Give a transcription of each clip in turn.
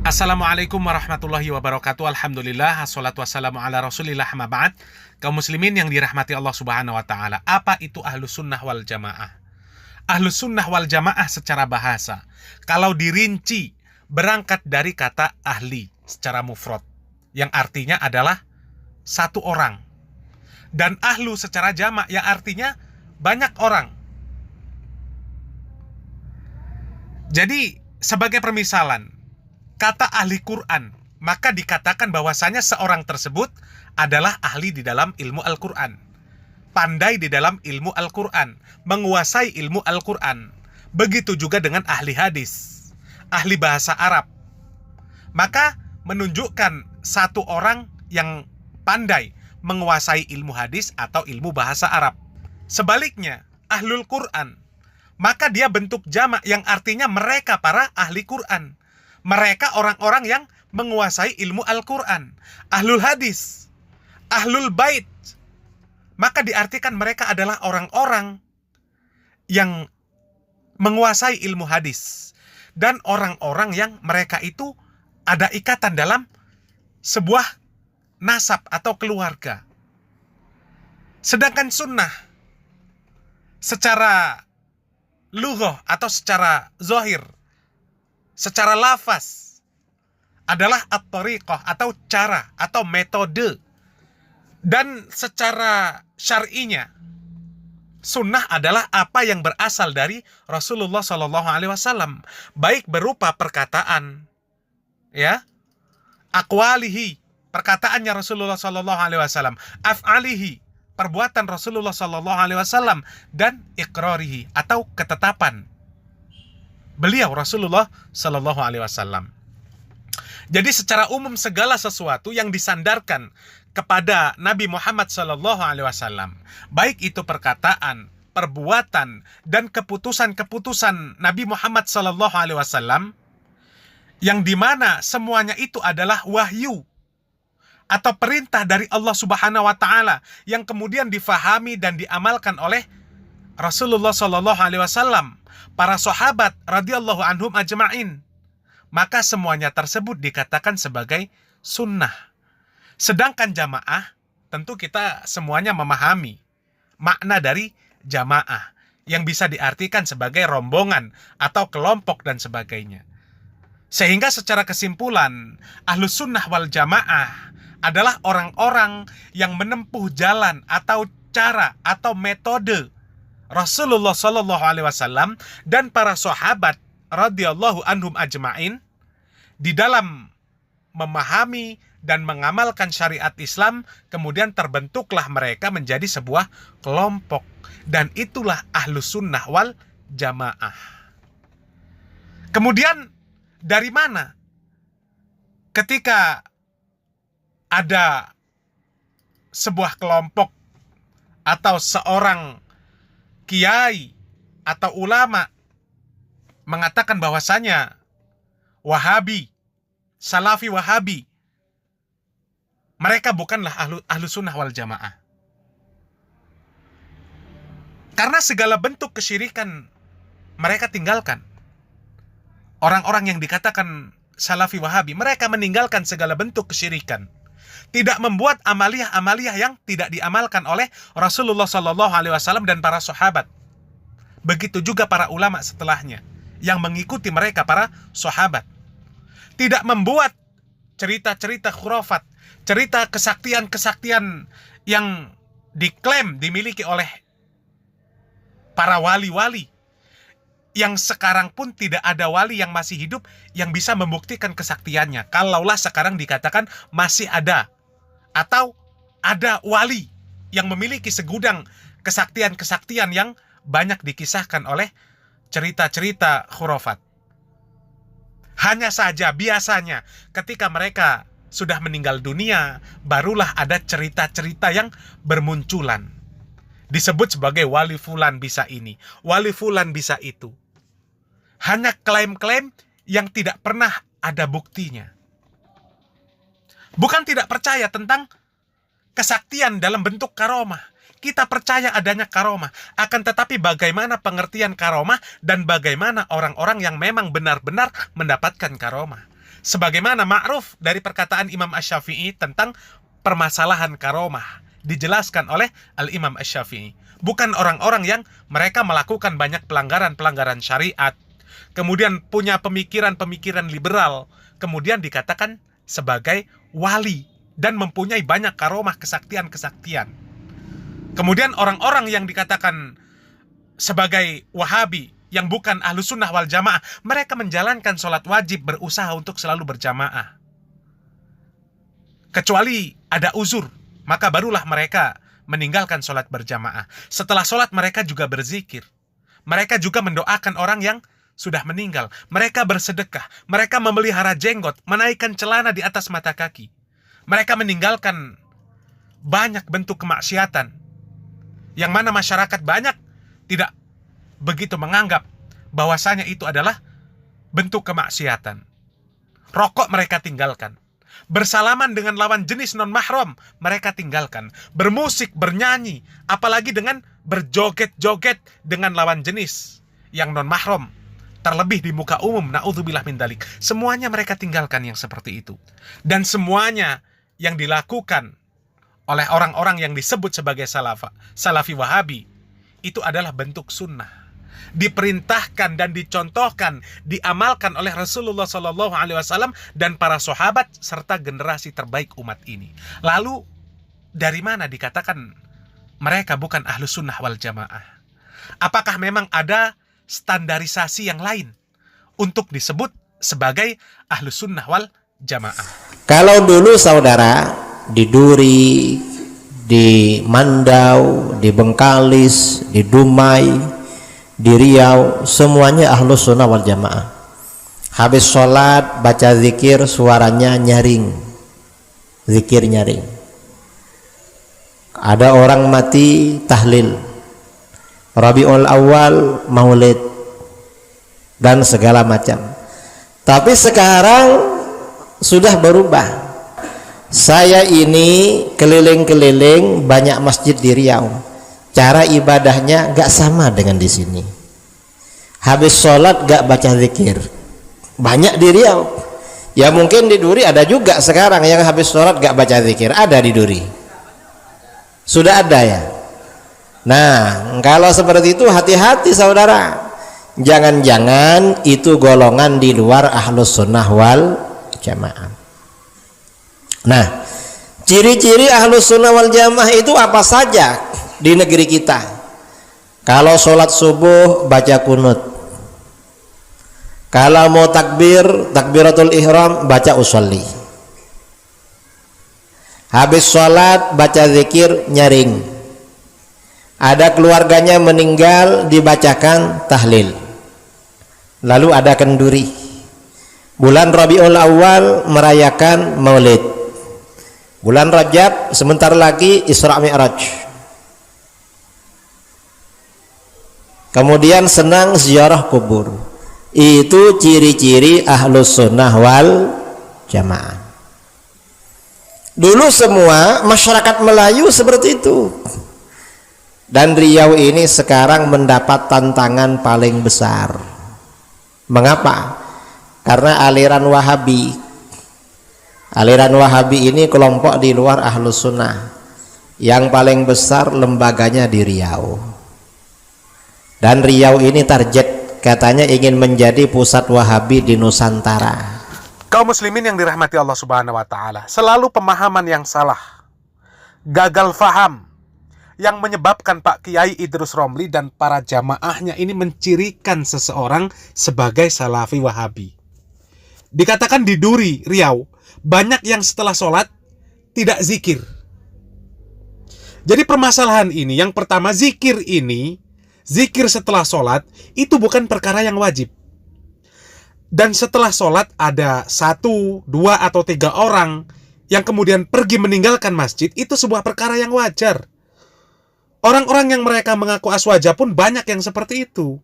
Assalamualaikum warahmatullahi wabarakatuh. Alhamdulillah, assalatu wassalamu ala rasulillah, amma ba'd. Kaum muslimin yang dirahmati Allah subhanahu wa ta'ala. Apa itu ahlus sunnah wal jamaah? Ahlus sunnah wal jamaah secara bahasa, kalau dirinci, berangkat dari kata ahli secara mufrad, yang artinya adalah satu orang. Dan ahlu secara jamak, yang artinya banyak orang. Jadi, sebagai permisalan, kata ahli Quran, maka dikatakan bahwasanya seorang tersebut adalah ahli di dalam ilmu Al-Quran, pandai di dalam ilmu Al-Quran, menguasai ilmu Al-Quran. Begitu juga dengan ahli hadis, ahli bahasa Arab, maka menunjukkan satu orang yang pandai menguasai ilmu hadis atau ilmu bahasa Arab. Sebaliknya, ahlul Quran, maka dia bentuk jamak yang artinya mereka para ahli Quran. Mereka orang-orang yang menguasai ilmu Al-Quran. Ahlul hadis, ahlul bait, maka diartikan mereka adalah orang-orang yang menguasai ilmu hadis. Dan orang-orang yang mereka itu ada ikatan dalam sebuah nasab atau keluarga. Sedangkan sunnah secara lughah atau secara zahir, secara lafaz, adalah at-tariqah atau cara atau metode. Dan secara syar'inya, sunnah adalah apa yang berasal dari Rasulullah SAW, baik berupa perkataan, ya, aqwalihi, perkataannya Rasulullah SAW, af'alihi, perbuatan Rasulullah SAW, dan iqrarihi atau ketetapan beliau Rasulullah Sallallahu Alaihi Wasallam. Jadi secara umum segala sesuatu yang disandarkan kepada Nabi Muhammad Sallallahu Alaihi Wasallam, baik itu perkataan, perbuatan, dan keputusan-keputusan Nabi Muhammad Sallallahu Alaihi Wasallam, yang dimana semuanya itu adalah wahyu atau perintah dari Allah Subhanahu Wa Taala yang kemudian difahami dan diamalkan oleh Rasulullah Sallallahu Alaihi Wasallam, para sahabat radhiyallahu anhum ajma'in, maka semuanya tersebut dikatakan sebagai sunnah. Sedangkan jamaah, tentu kita semuanya memahami makna dari jamaah yang bisa diartikan sebagai rombongan atau kelompok dan sebagainya. Sehingga secara kesimpulan, ahlus sunnah wal jamaah adalah orang-orang yang menempuh jalan atau cara atau metode Rasulullah Sallallahu Alaihi Wasallam dan para sahabat radhiyallahu anhum ajma'in di dalam memahami dan mengamalkan syariat Islam. Kemudian terbentuklah mereka menjadi sebuah kelompok, dan itulah ahlus sunnah wal jamaah. Kemudian dari mana ketika ada sebuah kelompok atau seorang kiai atau ulama mengatakan bahwasanya Wahabi, Salafi Wahabi, mereka bukanlah ahlu sunnah wal jamaah? Karena segala bentuk kesyirikan mereka tinggalkan. Orang-orang yang dikatakan Salafi Wahabi, mereka meninggalkan segala bentuk kesyirikan, tidak membuat amaliyah-amaliyah yang tidak diamalkan oleh Rasulullah Sallallahu Alaihi Wasallam dan para sahabat. Begitu juga para ulama setelahnya yang mengikuti mereka, para sahabat. Tidak membuat cerita-cerita khurafat, cerita kesaktian-kesaktian yang diklaim dimiliki oleh para wali-wali, yang sekarang pun tidak ada wali yang masih hidup yang bisa membuktikan kesaktiannya. Kalaulah sekarang dikatakan masih ada, atau ada wali yang memiliki segudang kesaktian-kesaktian yang banyak dikisahkan oleh cerita-cerita khurafat. Hanya saja biasanya ketika mereka sudah meninggal dunia, barulah ada cerita-cerita yang bermunculan, disebut sebagai wali fulan bisa ini, wali fulan bisa itu. Hanya klaim-klaim yang tidak pernah ada buktinya. Bukan tidak percaya tentang kesaktian dalam bentuk karomah. Kita percaya adanya karomah. Akan tetapi bagaimana pengertian karomah dan bagaimana orang-orang yang memang benar-benar mendapatkan karomah. Sebagaimana ma'ruf dari perkataan Imam Asy-Syafi'i tentang permasalahan karomah, dijelaskan oleh Al-Imam Asy-Syafi'i. Bukan orang-orang yang mereka melakukan banyak pelanggaran-pelanggaran syariat, kemudian punya pemikiran-pemikiran liberal, kemudian dikatakan sebagai wali dan mempunyai banyak karomah, kesaktian-kesaktian. Kemudian orang-orang yang dikatakan sebagai Wahabi, yang bukan ahlu sunnah wal jamaah, mereka menjalankan sholat wajib, berusaha untuk selalu berjamaah. Kecuali ada uzur, maka barulah mereka meninggalkan sholat berjamaah. Setelah sholat mereka juga berzikir. Mereka juga mendoakan orang yang sudah meninggal. Mereka bersedekah. Mereka memelihara jenggot, menaikkan celana di atas mata kaki. Mereka meninggalkan banyak bentuk kemaksiatan, yang mana masyarakat banyak tidak begitu menganggap bahwasanya itu adalah bentuk kemaksiatan. Rokok mereka tinggalkan. Bersalaman dengan lawan jenis non-mahram mereka tinggalkan. Bermusik, bernyanyi, apalagi dengan berjoget-joget dengan lawan jenis yang non-mahram, terlebih di muka umum, na'udzubillah min dzalik. Semuanya mereka tinggalkan yang seperti itu. Dan semuanya yang dilakukan oleh orang-orang yang disebut sebagai salafi wahabi, itu adalah bentuk sunnah, diperintahkan dan dicontohkan, diamalkan oleh Rasulullah SAW dan para sahabat serta generasi terbaik umat ini. Lalu dari mana dikatakan mereka bukan ahlu sunnah wal jamaah? Apakah memang ada standarisasi yang lain untuk disebut sebagai ahlu sunnah wal jamaah? Kalau dulu saudara di Duri, di Mandau, di Bengkalis, di Dumai, di Riau, semuanya ahlu sunnah wal jamaah. Habis sholat baca zikir, suaranya nyaring, zikir nyaring. Ada orang mati tahlil, Rabiul Awal maulid, dan segala macam. Tapi sekarang sudah berubah. Saya ini keliling-keliling banyak masjid di Riau, cara ibadahnya gak sama dengan di sini. Habis sholat gak baca zikir, banyak di Riau. Ya mungkin di Duri ada juga sekarang yang habis sholat gak baca zikir, ada di Duri, sudah ada ya. Nah kalau seperti itu hati-hati saudara, jangan-jangan itu golongan di luar ahlus sunnah wal jamaah. Nah, ciri-ciri ahlus sunnah wal jamaah itu apa saja di negeri kita? Kalau sholat subuh baca kunut, kalau mau takbir, takbiratul ihram baca usolli, habis sholat baca zikir nyaring, ada keluarganya meninggal dibacakan tahlil, lalu ada kenduri, bulan Rabiul Awal merayakan maulid, bulan Rajab sebentar lagi Isra Mi'raj, kemudian senang ziarah kubur. Itu ciri-ciri ahlus sunnah wal jamaah. Dulu semua masyarakat Melayu seperti itu. Dan Riau ini sekarang mendapat tantangan paling besar. Mengapa? Karena aliran Wahabi. Aliran Wahabi ini kelompok di luar ahlus sunnah. Yang paling besar lembaganya di Riau. Dan Riau ini target, katanya ingin menjadi pusat Wahabi di Nusantara. Kaum muslimin yang dirahmati Allah Subhanahu wa taala, selalu pemahaman yang salah, gagal faham, yang menyebabkan Pak Kiai Idrus Romli dan para jamaahnya ini mencirikan seseorang sebagai salafi Wahabi. Dikatakan di Duri, Riau, banyak yang setelah sholat tidak zikir. Jadi permasalahan ini, yang pertama, zikir ini, zikir setelah sholat itu bukan perkara yang wajib. Dan setelah sholat ada 1, 2, atau 3 orang yang kemudian pergi meninggalkan masjid, itu sebuah perkara yang wajar. Orang-orang yang mereka mengaku aswaja pun banyak yang seperti itu.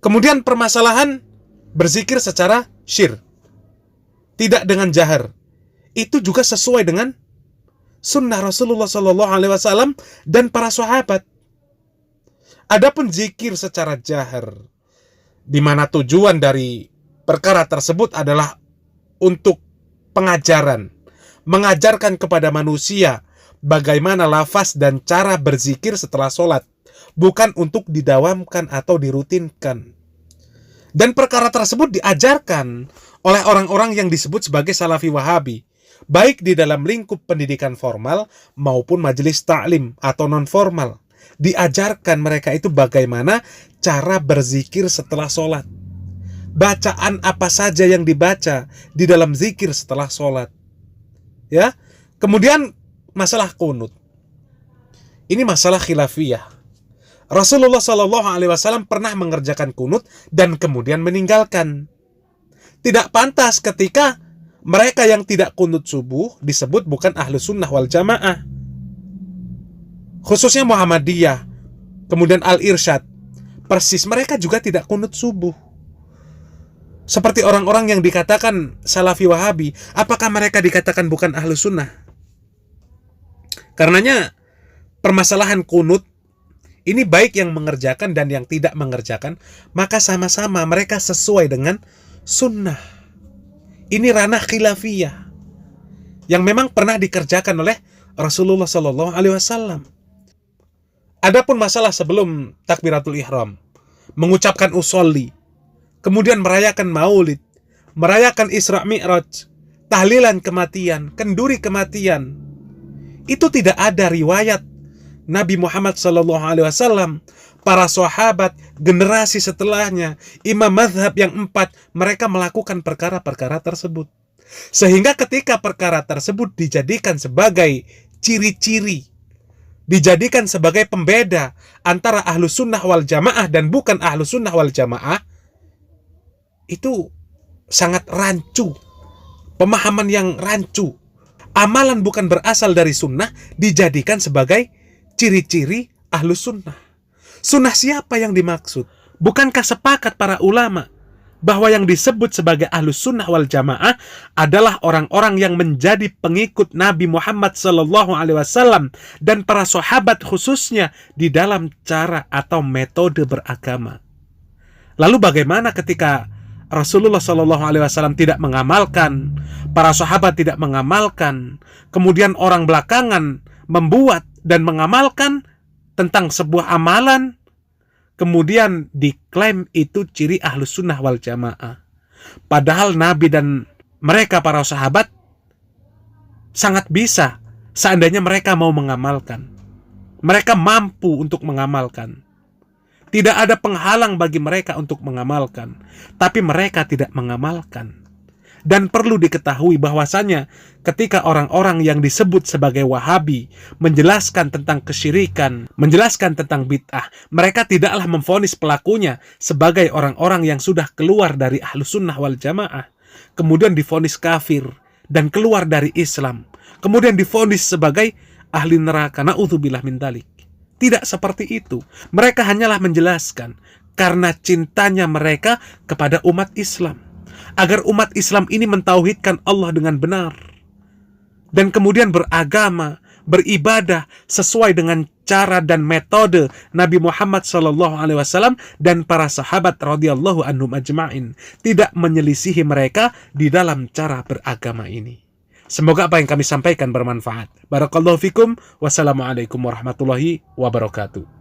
Kemudian permasalahan berzikir secara syir, tidak dengan jahar, itu juga sesuai dengan sunnah Rasulullah SAW dan para sahabat. Adapun zikir secara jahar, di mana tujuan dari perkara tersebut adalah untuk pengajaran, mengajarkan kepada manusia bagaimana lafaz dan cara berzikir setelah sholat, bukan untuk didawamkan atau dirutinkan. Dan perkara tersebut diajarkan oleh orang-orang yang disebut sebagai Salafi Wahabi, baik di dalam lingkup pendidikan formal maupun majelis ta'lim atau non-formal. Diajarkan mereka itu bagaimana cara berzikir setelah sholat, bacaan apa saja yang dibaca di dalam zikir setelah sholat. Ya, kemudian masalah kunut. Ini masalah khilafiyah. Rasulullah SAW pernah mengerjakan kunut dan kemudian meninggalkan. Tidak pantas ketika mereka yang tidak kunut subuh disebut bukan ahlu sunnah wal jamaah. Khususnya Muhammadiyah, kemudian Al-Irsyad, persis mereka juga tidak kunut subuh. Seperti orang-orang yang dikatakan Salafi Wahabi, apakah mereka dikatakan bukan ahlu sunnah? Karenanya permasalahan kunut ini baik yang mengerjakan dan yang tidak mengerjakan, maka sama-sama mereka sesuai dengan sunnah. Ini ranah khilafiyah yang memang pernah dikerjakan oleh Rasulullah SAW. Adapun masalah sebelum takbiratul ihram, mengucapkan usolli, kemudian merayakan maulid, merayakan Isra Mi'raj, tahlilan kematian, kenduri kematian, itu tidak ada riwayat Nabi Muhammad SAW, para sahabat, generasi setelahnya, imam mazhab yang 4, mereka melakukan perkara-perkara tersebut. Sehingga ketika perkara tersebut dijadikan sebagai ciri-ciri, dijadikan sebagai pembeda antara ahlu sunnah wal jamaah dan bukan ahlu sunnah wal jamaah, itu sangat rancu, pemahaman yang rancu. Amalan bukan berasal dari sunnah dijadikan sebagai ciri-ciri ahlu sunnah. Sunnah siapa yang dimaksud? Bukankah sepakat para ulama bahwa yang disebut sebagai ahlus sunnah wal jamaah adalah orang-orang yang menjadi pengikut Nabi Muhammad SAW dan para sahabat khususnya di dalam cara atau metode beragama. Lalu bagaimana ketika Rasulullah SAW tidak mengamalkan, para sahabat tidak mengamalkan, kemudian orang belakangan membuat dan mengamalkan tentang sebuah amalan, kemudian diklaim itu ciri ahlus sunnah wal jamaah. Padahal Nabi dan mereka para sahabat sangat bisa seandainya mereka mau mengamalkan. Mereka mampu untuk mengamalkan. Tidak ada penghalang bagi mereka untuk mengamalkan. Tapi mereka tidak mengamalkan. Dan perlu diketahui bahwasanya ketika orang-orang yang disebut sebagai Wahabi menjelaskan tentang kesyirikan, menjelaskan tentang bid'ah, mereka tidaklah memvonis pelakunya sebagai orang-orang yang sudah keluar dari ahlus sunnah wal jamaah, kemudian divonis kafir dan keluar dari Islam, kemudian divonis sebagai ahli neraka. Na'udzubillah min dzalik. Tidak seperti itu. Mereka hanyalah menjelaskan karena cintanya mereka kepada umat Islam, agar umat Islam ini mentauhidkan Allah dengan benar dan kemudian beragama, beribadah sesuai dengan cara dan metode Nabi Muhammad SAW dan para sahabat radhiyallahu anhum ajma'in, tidak menyelisihi mereka di dalam cara beragama ini. Semoga apa yang kami sampaikan bermanfaat. Barakallahu fikum. Wassalamualaikum warahmatullahi wabarakatuh.